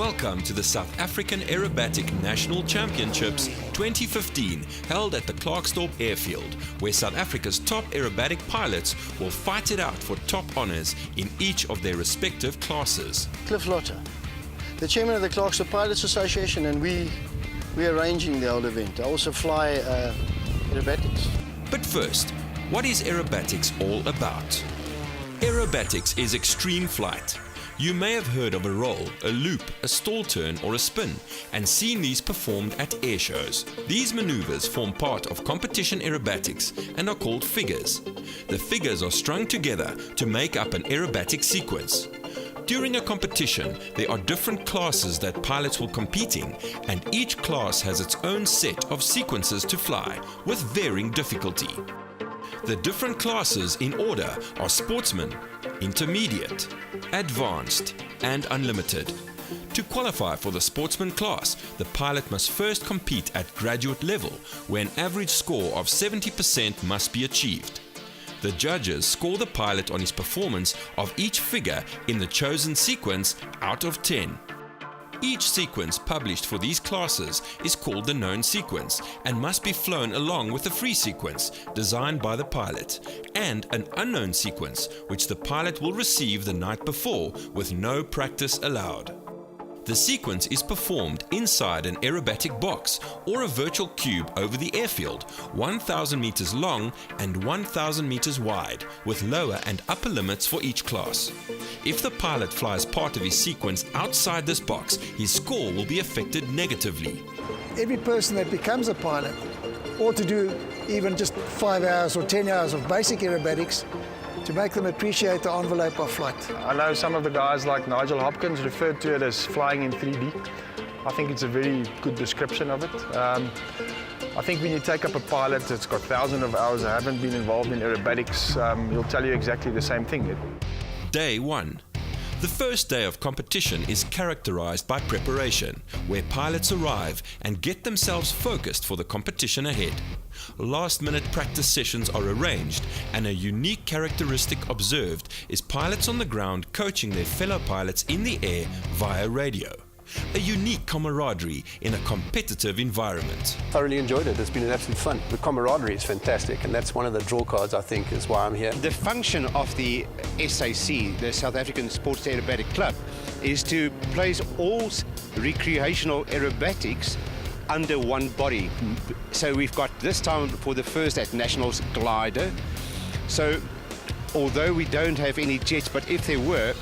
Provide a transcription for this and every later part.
Welcome to the South African Aerobatic National Championships 2015, held at the Klerksdorp airfield, where South Africa's top aerobatic pilots will fight it out for top honours in each of their respective classes. Cliff Lotter, the chairman of the Klerksdorp Pilots Association, and we're arranging the whole event. I also fly aerobatics. But first, what is aerobatics all about? Aerobatics is extreme flight. You may have heard of a roll, a loop, a stall turn or a spin and seen these performed at air shows. These maneuvers form part of competition aerobatics and are called figures. The figures are strung together to make up an aerobatic sequence. During a competition, there are different classes that pilots will compete in, and each class has its own set of sequences to fly with varying difficulty. The different classes in order are sportsman, intermediate, advanced and unlimited. To qualify for the sportsman class, the pilot must first compete at graduate level, where an average score of 70% must be achieved. The judges score the pilot on his performance of each figure in the chosen sequence out of 10. Each sequence published for these classes is called the known sequence and must be flown along with a free sequence designed by the pilot and an unknown sequence which the pilot will receive the night before with no practice allowed. The sequence is performed inside an aerobatic box or a virtual cube over the airfield, 1,000 meters long and 1,000 meters wide, with lower and upper limits for each class. If the pilot flies part of his sequence outside this box, his score will be affected negatively. Every person that becomes a pilot ought to do even just 5 hours or 10 hours of basic aerobatics to make them appreciate the envelope of flight. I know some of the guys like Nigel Hopkins referred to it as flying in 3D. I think it's a very good description of it. I think when you take up a pilot that's got thousands of hours and haven't been involved in aerobatics, he'll tell you exactly the same thing. Day 1. The first day of competition is characterized by preparation, where pilots arrive and get themselves focused for the competition ahead. Last-minute practice sessions are arranged, and a unique characteristic observed is pilots on the ground coaching their fellow pilots in the air via radio. A unique camaraderie in a competitive environment. Thoroughly enjoyed it. It's been an absolute fun. The camaraderie is fantastic, and that's one of the draw cards, I think, is why I'm here. The function of the SAC, the South African Sports Aerobatic Club, is to place all recreational aerobatics under one body. So we've got this time for the first at Nationals glider. So although we don't have any jets, but if there were,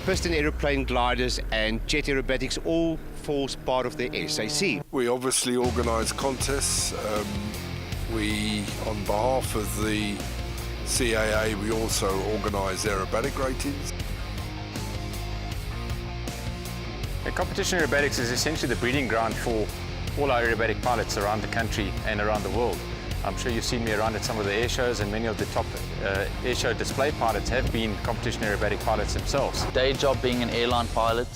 piston aeroplane gliders and jet aerobatics all forms part of the SAC. We obviously organise contests. We, on behalf of the CAA, we also organise aerobatic ratings. Competition aerobatics is essentially the breeding ground for all our aerobatic pilots around the country and around the world. I'm sure you've seen me around at some of the air shows, and many of the top air show display pilots have been competition aerobatic pilots themselves. Day job being an airline pilot,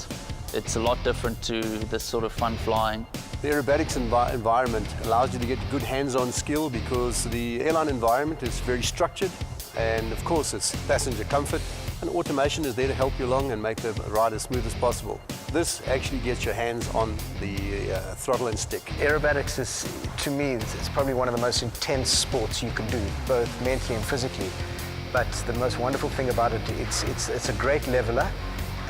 it's a lot different to this sort of fun flying. The aerobatics environment allows you to get good hands-on skill because the airline environment is very structured, and of course it's passenger comfort, and automation is there to help you along and make the ride as smooth as possible. This actually gets your hands on the throttle and stick. Aerobatics is, to me, it's probably one of the most intense sports you can do, both mentally and physically. But the most wonderful thing about it, it's a great leveler,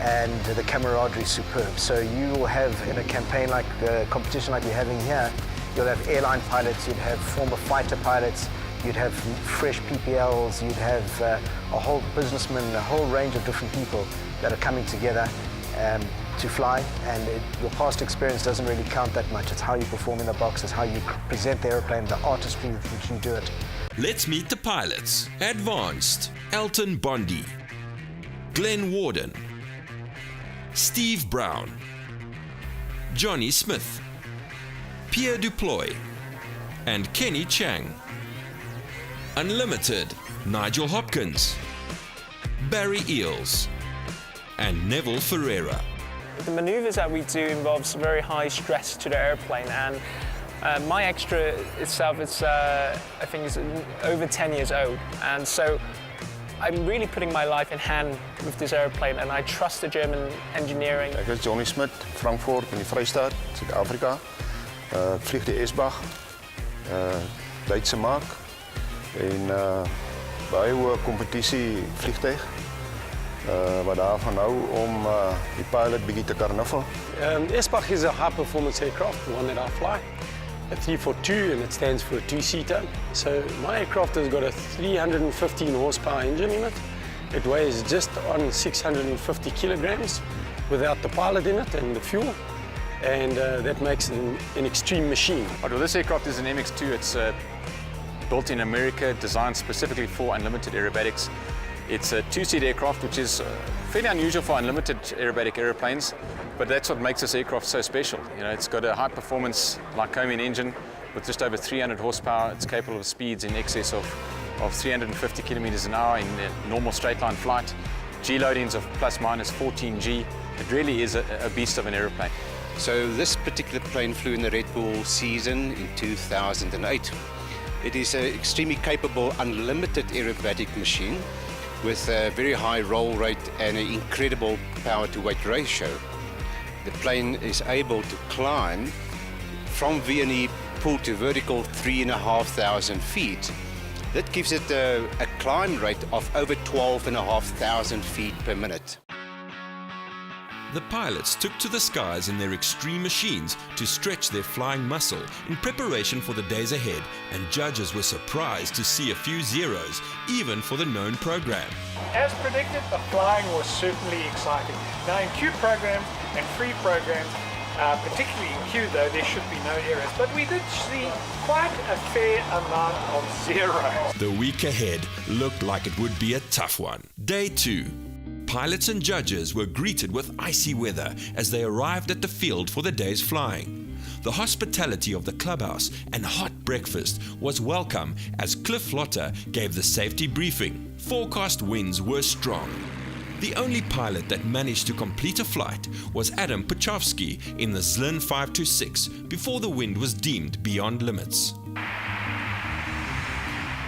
and the camaraderie is superb. So you will have, in a campaign like the competition like we're having here, you'll have airline pilots, you'd have former fighter pilots, you'd have fresh PPLs, you'd have a whole businessmen, a whole range of different people that are coming together to fly, and your past experience doesn't really count that much. It's how you perform in the box, it's how you present the airplane, the artistry with which you do it. Let's meet the pilots. Advanced, Elton Bondi, Glenn Warden, Steve Brown, Johnny Smith, Pierre Duploy, and Kenny Chang. Unlimited, Nigel Hopkins, Barry Eels, and Neville Ferreira. The manoeuvres that we do involves very high stress to the airplane, and my extra itself is, I think, is over 10 years old, and so I'm really putting my life in hand with this airplane, and I trust the German engineering. Ek is Johnny Smit, Frankfurt in die Vrystaat, Suid-Afrika. Vlieg die S-Bag, Duitse maak en baie hoë kompetisie vliegtuig wat daarvan hou om die pilot bietjie te karnuffel. S-Bag is a high-performance aircraft, the one that I fly. A 342, and it stands for a two-seater. So my aircraft has got a 315 horsepower engine in it. It weighs just on 650 kilograms without the pilot in it and the fuel. And that makes it an extreme machine. Well, this aircraft is an MX2. It's built in America, designed specifically for unlimited aerobatics. It's a two-seat aircraft, which is fairly unusual for unlimited aerobatic airplanes, but that's what makes this aircraft so special. You know, it's got a high-performance Lycoming engine with just over 300 horsepower. It's capable of speeds in excess of 350 kilometers an hour in normal straight-line flight. G-loadings of plus minus 14 G. It really is a beast of an aeroplane. So this particular plane flew in the Red Bull season in 2008. It is an extremely capable unlimited aerobatic machine with a very high roll rate and an incredible power-to-weight ratio. The plane is able to climb from V&E pool to vertical 3,500 feet. That gives it a climb rate of over 12,500 feet per minute. The pilots took to the skies in their extreme machines to stretch their flying muscle in preparation for the days ahead, and judges were surprised to see a few zeros, even for the known program. As predicted, the flying was certainly exciting. Now in Q programs and free programs, particularly in Q though, there should be no errors, but we did see quite a fair amount of zeros. The week ahead looked like it would be a tough one. Day 2. Pilots and judges were greeted with icy weather as they arrived at the field for the day's flying. The hospitality of the clubhouse and hot breakfast was welcome as Cliff Lotter gave the safety briefing. Forecast winds were strong. The only pilot that managed to complete a flight was Adam Pachowski in the Zlin 526 before the wind was deemed beyond limits.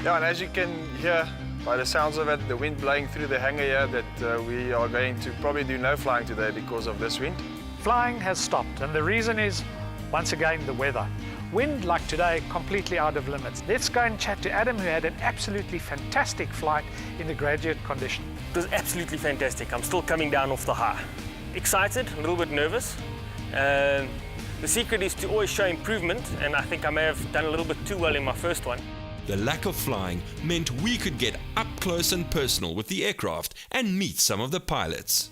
Yeah, and as you can hear by the sounds of it, the wind blowing through the hangar here, that we are going to probably do no flying today because of this wind. Flying has stopped, and the reason is, once again, the weather. Wind, like today, completely out of limits. Let's go and chat to Adam, who had an absolutely fantastic flight in the graduate condition. It was absolutely fantastic. I'm still coming down off the high. Excited, a little bit nervous. The secret is to always show improvement, and I think I may have done a little bit too well in my first one. The lack of flying meant we could get up close and personal with the aircraft and meet some of the pilots.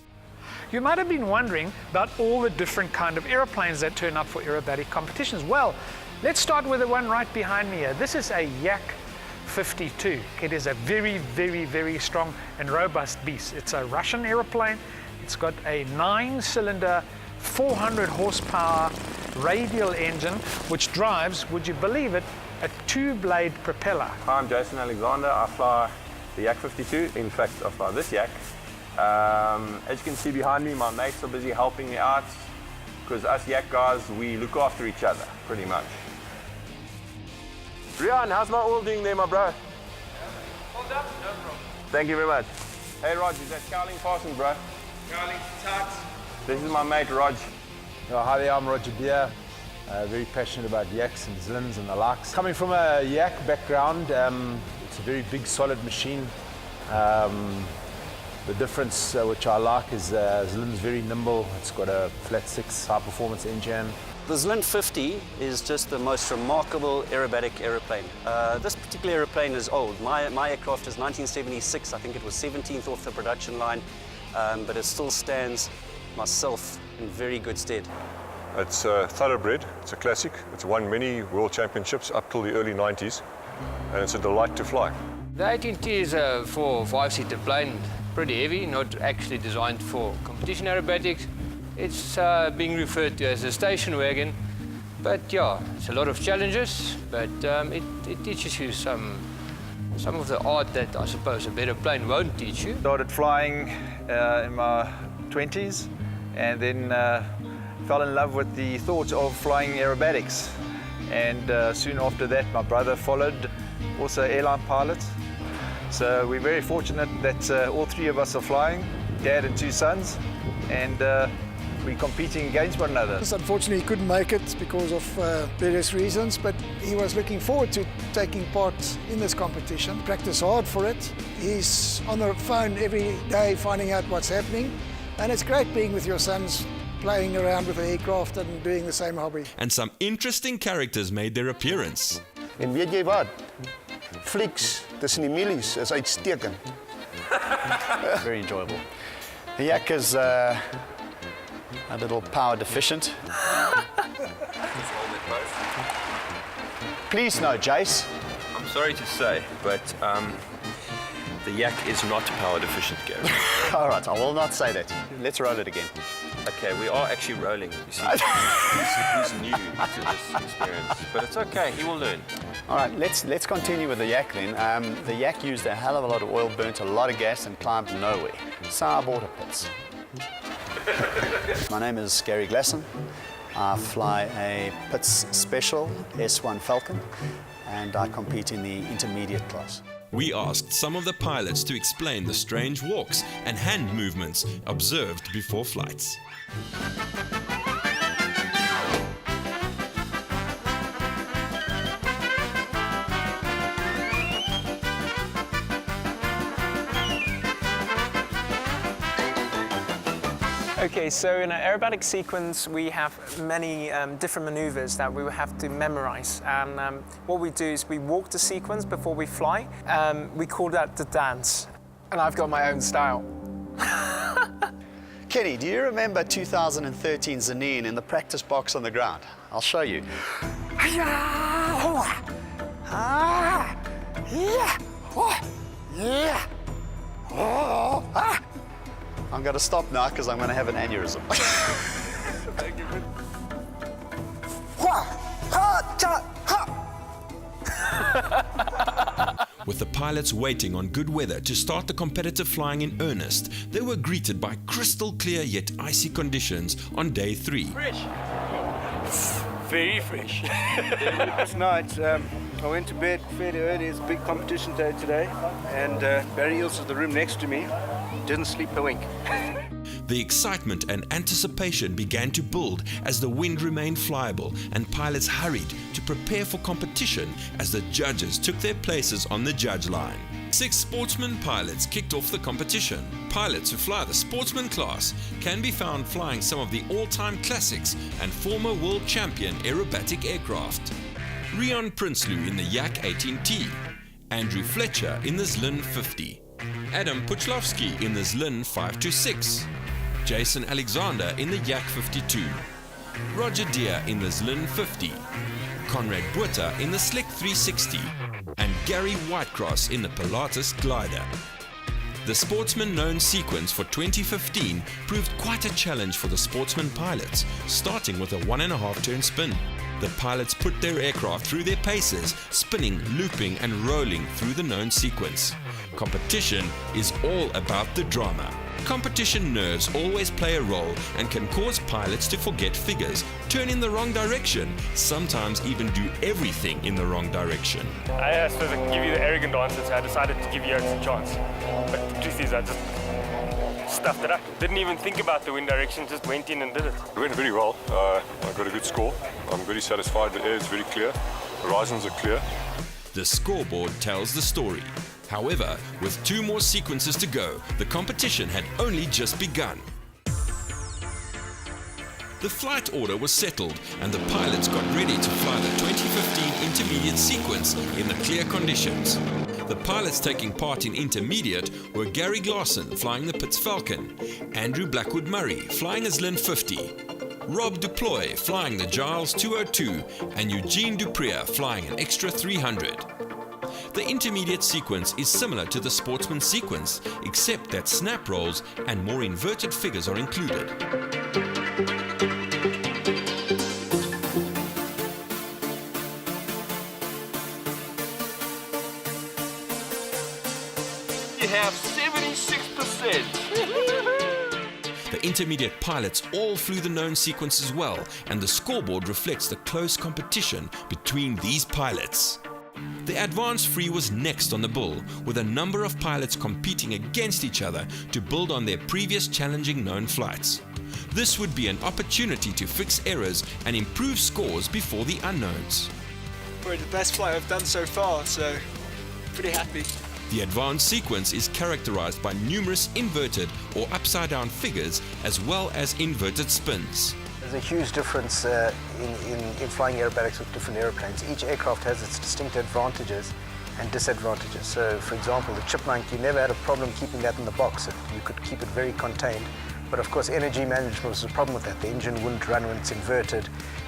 You might have been wondering about all the different kind of airplanes that turn up for aerobatic competitions. Well, let's start with the one right behind me here. This is a Yak 52. It is a very, very, very strong and robust beast. It's a Russian airplane. It's got a 9-cylinder, 400 horsepower radial engine, which drives, would you believe it, a 2-blade propeller. Hi, I'm Jason Alexander. I fly the Yak 52. In fact, I fly this Yak. As you can see behind me, my mates are busy helping me out because us Yak guys, we look after each other, pretty much. Rian, how's my oil doing there, my bro? Hold up, no problem. Thank you very much. Hey, Rog, is that cowling fastened, bro? Cowling tight. This is my mate, Rog. Hi there, I'm Roger Beer. Very passionate about yaks and zlins and the likes. Coming from a yak background, it's a very big, solid machine. The difference which I like is Zlin's very nimble. It's got a flat 6 high-performance engine. The Zlin 50 is just the most remarkable aerobatic aeroplane. This particular aeroplane is old. My aircraft is 1976. I think it was 17th off the production line, but it still stands myself in very good stead. It's thoroughbred, it's a classic. It's won many world championships up till the early 90s, and it's a delight to fly. The 18T is a 4 or 5-seater plane, pretty heavy, not actually designed for competition aerobatics. It's being referred to as a station wagon, but yeah, it's a lot of challenges, but it teaches you some of the art that I suppose a better plane won't teach you. Started flying in my 20s, and then fell in love with the thought of flying aerobatics. And soon after that, my brother followed, also airline pilot. So we're very fortunate that all three of us are flying, dad and two sons, and we're competing against one another. Unfortunately, he couldn't make it because of various reasons, but he was looking forward to taking part in this competition. Practice hard for it. He's on the phone every day finding out what's happening, and it's great being with your sons, playing around with the aircraft and doing the same hobby. And some interesting characters made their appearance. En weet jy wat? Flieks tussen die milies is uitstekend. Very enjoyable. The yak is a little power deficient. Please no, Jace. I'm sorry to say, but the yak is not power deficient, Gary. All right, I will not say that. Let's roll it again. Okay, we are actually rolling, you see. He's new to this experience, but it's okay, he will learn. All right, let's continue with the yak then. The yak used a hell of a lot of oil, burnt a lot of gas, and climbed nowhere. Sour water pits. My name is Gary Glasson. I fly a Pitts Special S1 Falcon, and I compete in the intermediate class. We asked some of the pilots to explain the strange walks and hand movements observed before flights. Okay, so in an aerobatic sequence, we have many different maneuvers that we will have to memorize. And what we do is we walk the sequence before we fly. We call that the dance. And I've got my own style. Kenny, do you remember 2013 Zanin in the practice box on the ground? I'll show you. I'm going to stop now because I'm going to have an aneurysm. With the pilots waiting on good weather to start the competitive flying in earnest, they were greeted by crystal clear yet icy conditions on day 3. Fresh. Very fresh. Last night, I went to bed fairly early. It's a big competition day today. And Barry Eels is the room next to me. Didn't sleep a wink. The excitement and anticipation began to build as the wind remained flyable and pilots hurried to prepare for competition as the judges took their places on the judge line. 6 sportsman pilots kicked off the competition. Pilots who fly the sportsman class can be found flying some of the all-time classics and former world champion aerobatic aircraft. Rian Prinsloo in the Yak 18T, Andrew Fletcher in the Zlin 50, Adam Puchlovsky in the Zlin 526, Jason Alexander in the Yak 52, Roger Deere in the Zlin 50, Conrad Buerta in the Slick 360, and Gary Whitecross in the Pilatus Glider. The sportsman known sequence for 2015 proved quite a challenge for the sportsman pilots, starting with a 1.5 turn spin. The pilots put their aircraft through their paces, spinning, looping and rolling through the known sequence. Competition is all about the drama. Competition nerves always play a role and can cause pilots to forget figures, turn in the wrong direction, sometimes even do everything in the wrong direction. I suppose I can give you the arrogant answer, so I decided to give you a chance. But the truth is, I just stuffed it up. Didn't even think about the wind direction, just went in and did it. It went very well. I got a good score. I'm very satisfied. The air is very clear. The horizons are clear. The scoreboard tells the story. However, with 2 more sequences to go, the competition had only just begun. The flight order was settled and the pilots got ready to fly the 2015 intermediate sequence in the clear conditions. The pilots taking part in intermediate were Gary Glasson flying the Pitts Falcon, Andrew Blackwood Murray flying a Zlin 50, Rob Duploy flying the Giles 202 and Eugene Duprier flying an Extra 300. The intermediate sequence is similar to the sportsman sequence, except that snap rolls and more inverted figures are included. You have 76%. The intermediate pilots all flew the known sequence as well, and the scoreboard reflects the close competition between these pilots. The advanced free was next on the bill, with a number of pilots competing against each other to build on their previous challenging known flights. This would be an opportunity to fix errors and improve scores before the unknowns. Probably the best flight I've done so far, so pretty happy. The advanced sequence is characterized by numerous inverted or upside down figures as well as inverted spins. There's a huge difference in flying aerobatics with different airplanes. Each aircraft has its distinct advantages and disadvantages. So, for example, the Chipmunk, you never had a problem keeping that in the box. You could keep it very contained. But of course, energy management was a problem with that. The engine wouldn't run when it's inverted.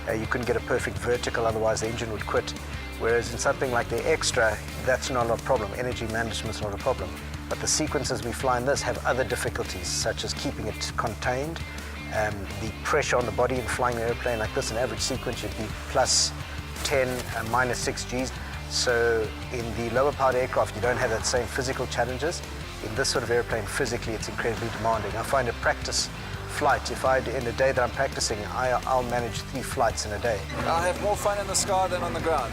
You couldn't get a perfect vertical, otherwise the engine would quit. Whereas in something like the Extra, that's not a problem. Energy management's not a problem. But the sequences we fly in this have other difficulties, such as keeping it contained. The pressure on the body in flying an airplane like this, an average sequence should be plus 10, minus 6 Gs. So in the lower powered aircraft, you don't have that same physical challenges. In this sort of airplane, physically, it's incredibly demanding. I find a practice flight, in a day that I'm practicing, I'll manage 3 flights in a day. I have more fun in the sky than on the ground.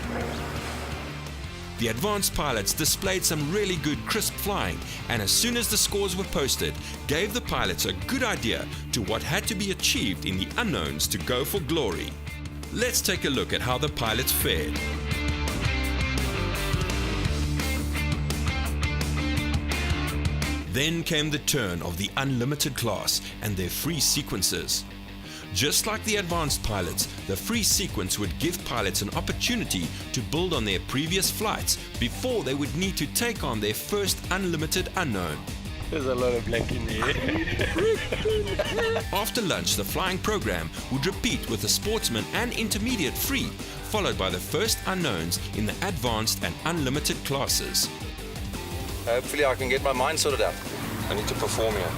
The advanced pilots displayed some really good crisp flying, and as soon as the scores were posted, gave the pilots a good idea to what had to be achieved in the unknowns to go for glory. Let's take a look at how the pilots fared. Then came the turn of the unlimited class and their free sequences. Just like the advanced pilots, the free sequence would give pilots an opportunity to build on their previous flights before they would need to take on their first unlimited unknown. There's a lot of black in there. After lunch, the flying program would repeat with the sportsman and intermediate free, followed by the first unknowns in the advanced and unlimited classes. Hopefully I can get my mind sorted out. I need to perform here.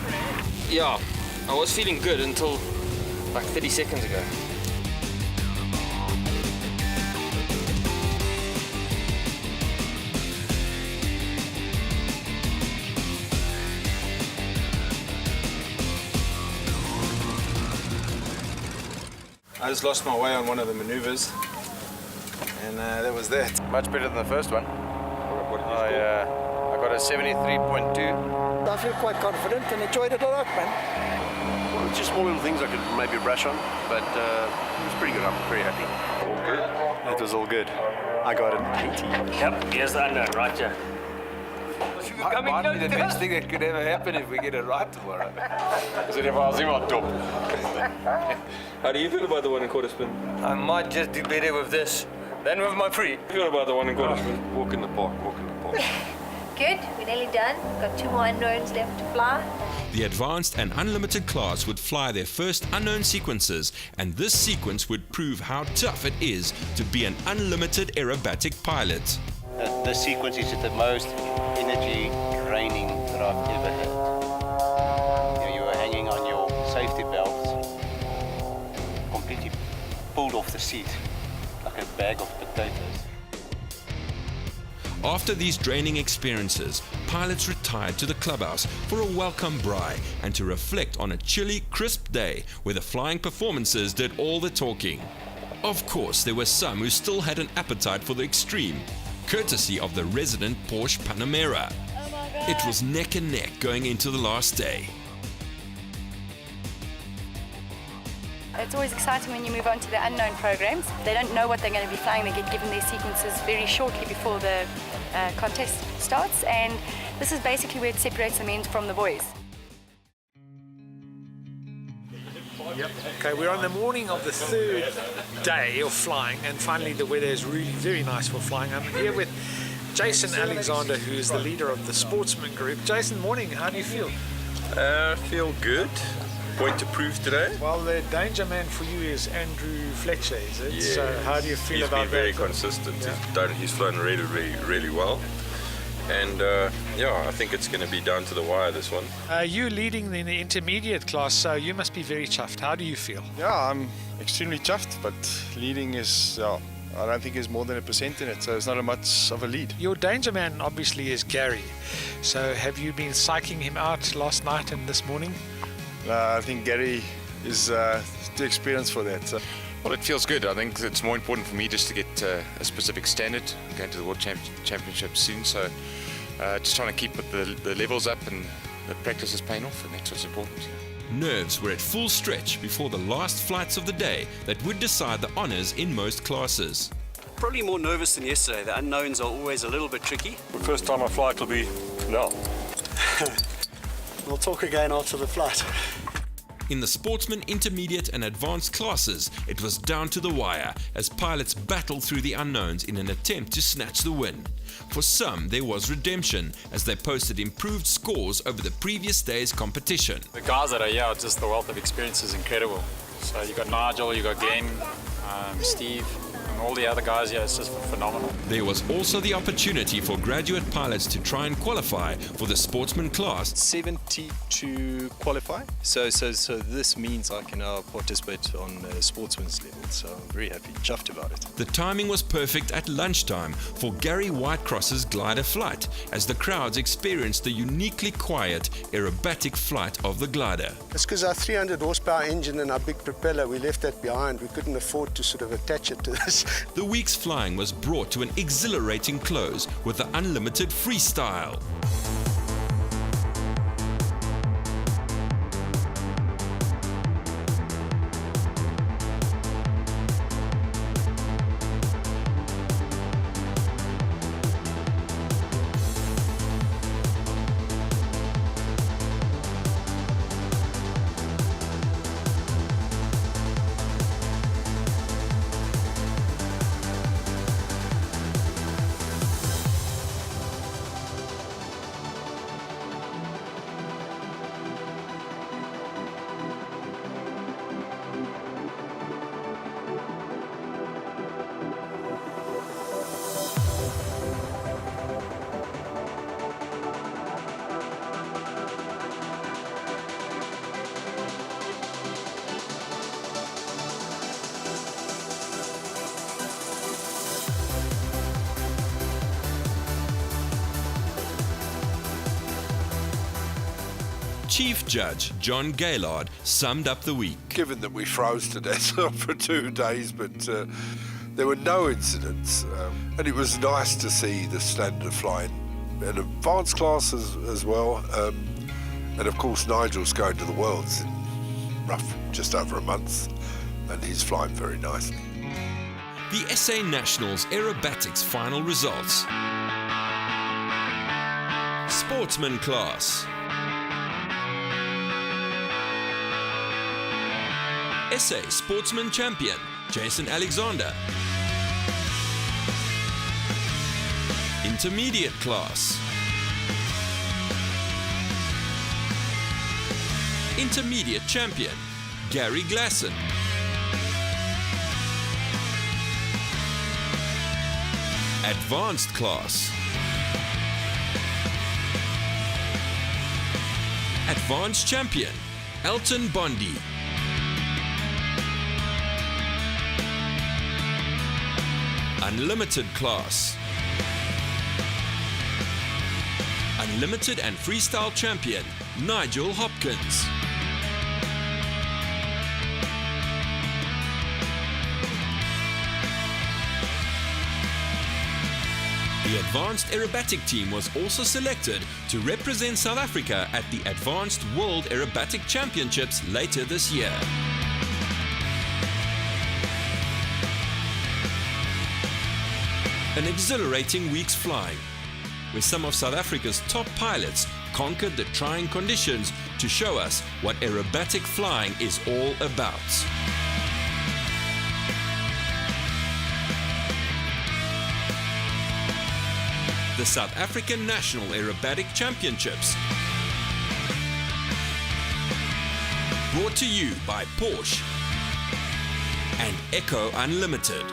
Yeah, I was feeling good until like 30 seconds ago. I just lost my way on one of the maneuvers, and that was that. Much better than the first one. I got a 73.2. I feel quite confident and enjoyed it a lot, man. Well, it's just small little things I could maybe brush on, but it was pretty good. I'm very happy. All good? It was all good. I got an 80. Yep, here's the unknown right here. Might be the best thing that could ever happen if we get it right tomorrow. How do you feel about the 1 1/4 spin? I might just do better with this than with my free. How do you feel about the 1 1/4 spin? Walk in the park, walk in the park. Good, we're nearly done. Got 2 more unknowns left to fly. The advanced and unlimited class would fly their first unknown sequences, and this sequence would prove how tough it is to be an unlimited aerobatic pilot. The sequence is the most energy draining that I've ever had. You were hanging on your safety belts, completely pulled off the seat like a bag of potatoes. After these draining experiences, pilots retired to the clubhouse for a welcome braai and to reflect on a chilly, crisp day where the flying performances did all the talking. Of course, there were some who still had an appetite for the extreme, courtesy of the resident Porsche Panamera. It was neck and neck going into the last day. It's always exciting when you move on to the unknown programs. They don't know what they're going to be flying. They get given their sequences very shortly before the contest starts, and this is basically where it separates the men from the boys. Yep. Okay, we're on the morning of the 3rd day of flying, and finally the weather is really very nice for flying. I'm here with Jason Alexander, who is the leader of the sportsman group. Jason, morning. How do you feel? Feel good. Point to prove today. Well, the danger man for you is Andrew Fletcher, is it? Yeah. So how do you feel about that? He's been very consistent. Yeah. He's flown really well. And yeah, I think it's going to be down to the wire, this one. You leading in the intermediate class, so you must be very chuffed. How do you feel? Yeah, I'm extremely chuffed, but leading is, I don't think there's more than 1% in it, so it's not a much of a lead. Your danger man obviously is Gary. So have you been psyching him out last night and this morning? I think Gary is too experienced for that. So Well, it feels good. I think it's more important for me just to get a specific standard. I'm going to the World Championship soon, so just trying to keep the levels up, and the practice is paying off, and that's what's important. Nerves were at full stretch before the last flights of the day that would decide the honours in most classes. Probably more nervous than yesterday. The unknowns are always a little bit tricky. The first time I fly will be now. We'll talk again after the flight. In the sportsman, intermediate and advanced classes, it was down to the wire as pilots battled through the unknowns in an attempt to snatch the win. For some, there was redemption as they posted improved scores over the previous day's competition. The guys that are here, just the wealth of experience is incredible. So you got Nigel, you got Glenn, Steve, and all the other guys here. It's just phenomenal. There was also the opportunity for graduate pilots to try and qualify for the sportsman class. 70 to qualify, so this means I can now participate on a sportsman's level, so I'm very happy, chuffed about it. The timing was perfect at lunchtime for Gary Whitecross's glider flight as the crowds experienced the uniquely quiet aerobatic flight of the glider. It's because our 300 horsepower engine and our big propeller, we left that behind. We couldn't afford to sort of attach it to this. The week's flying was brought to an exhilarating close with the unlimited freestyle. Chief Judge John Gaylord summed up the week. Given that we froze to death for 2 days, but there were no incidents, and it was nice to see the standard of flying in advanced classes as well. And of course, Nigel's going to the Worlds in just over a month, and he's flying very nicely. The SA Nationals Aerobatics final results. Sportsman class. SA Sportsman Champion, Jason Alexander. Intermediate class. Intermediate Champion, Gary Glasson. Advanced class. Advanced Champion, Elton Bondi. Unlimited class. Unlimited and Freestyle Champion, Nigel Hopkins. The Advanced Aerobatic team was also selected to represent South Africa at the Advanced World Aerobatic Championships later this year. An exhilarating week's flying, where some of South Africa's top pilots conquered the trying conditions to show us what aerobatic flying is all about. The South African National Aerobatic Championships. Brought to you by Porsche and Echo Unlimited.